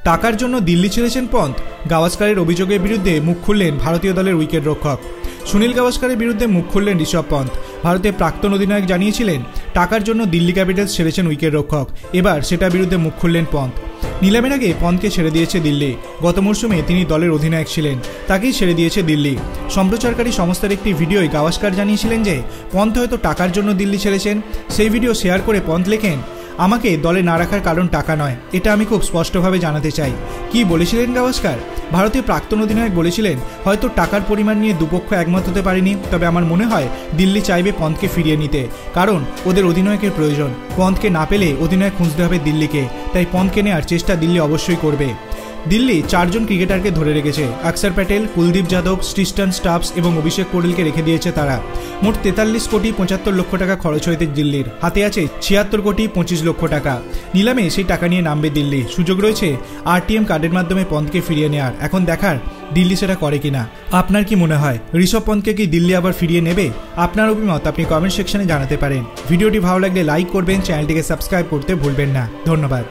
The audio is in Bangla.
টাকার জন্য দিল্লি ছেড়েছেন পন্থ। গাভাস্কারের অভিযোগের বিরুদ্ধে মুখ খুললেন ভারতীয় দলের উইকেট রক্ষক। সুনীল গাভাস্কারের বিরুদ্ধে মুখ খুললেন ঋষভ পন্থ। ভারতের প্রাক্তন অধিনায়ক জানিয়েছিলেন টাকার জন্য দিল্লি ক্যাপিটালস ছেড়েছেন উইকেট রক্ষক। এবার সেটার বিরুদ্ধে মুখ খুললেন পন্থ। নিলামের আগে পন্থকে ছেড়ে দিয়েছে দিল্লি। গত মরশুমে তিনি দলের অধিনায়ক ছিলেন, তাকেই ছেড়ে দিয়েছে দিল্লি। সম্প্রচারকারী সংস্থার একটি ভিডিওয় গাভাস্কার জানিয়েছিলেন যে পন্থ হয়তো টাকার জন্য দিল্লি ছেড়েছেন। সেই ভিডিও শেয়ার করে পন্থ লেখেন, আমাকে দলে না রাখার কারণ টাকা নয়, এটা আমি খুব স্পষ্টভাবে জানাতে চাই। কি বলেছিলেন গাভাস্কার? ভারতীয় প্রাক্তন অধিনায়ক বলেছিলেন, হয়তো টাকার পরিমাণ নিয়ে দুপক্ষ একমত হতে পারেনি, তবে আমার মনে হয় দিল্লি চাইবে পন্থকে ফিরিয়ে নিতে, কারণ ওদের অধিনায়কের প্রয়োজন। পন্থকে না পেলে অধিনায়ক খুঁজতে হবে দিল্লিকে, তাই পন্থকে নেওয়ার চেষ্টা দিল্লি অবশ্যই করবে। দিল্লি 4 জন ক্রিকেটারকে ধরে রেখেছে। অক্ষর প্যাটেল, কুলদীপ যাদব, ট্রিস্টান স্টাফস এবং অভিষেক পোরেলকে রেখে দিয়েছে তারা। মোট 43 কোটি 75 লক্ষ টাকা খরচ হয়েছে দিল্লির। হাতে আছে 76 কোটি 25 লক্ষ টাকা। নিলামে সেই টাকা নিয়ে নামবে দিল্লি। সুযোগ রয়েছে RTM কার্ডের মাধ্যমে পন্থকে ফিরিয়ে নেওয়ার। এখন দেখার দিল্লি সেটা করে কিনা। আপনার কি মনে হয় ঋষভ পন্থকে কি দিল্লি আবার ফিরিয়ে নেবে? আপনার অভিমত আপনি কমেন্ট সেকশনে জানাতে পারেন। ভিডিওটি ভালো লাগলে লাইক করবেন, চ্যানেলটিকে সাবস্ক্রাইব করতে ভুলবেন না। ধন্যবাদ।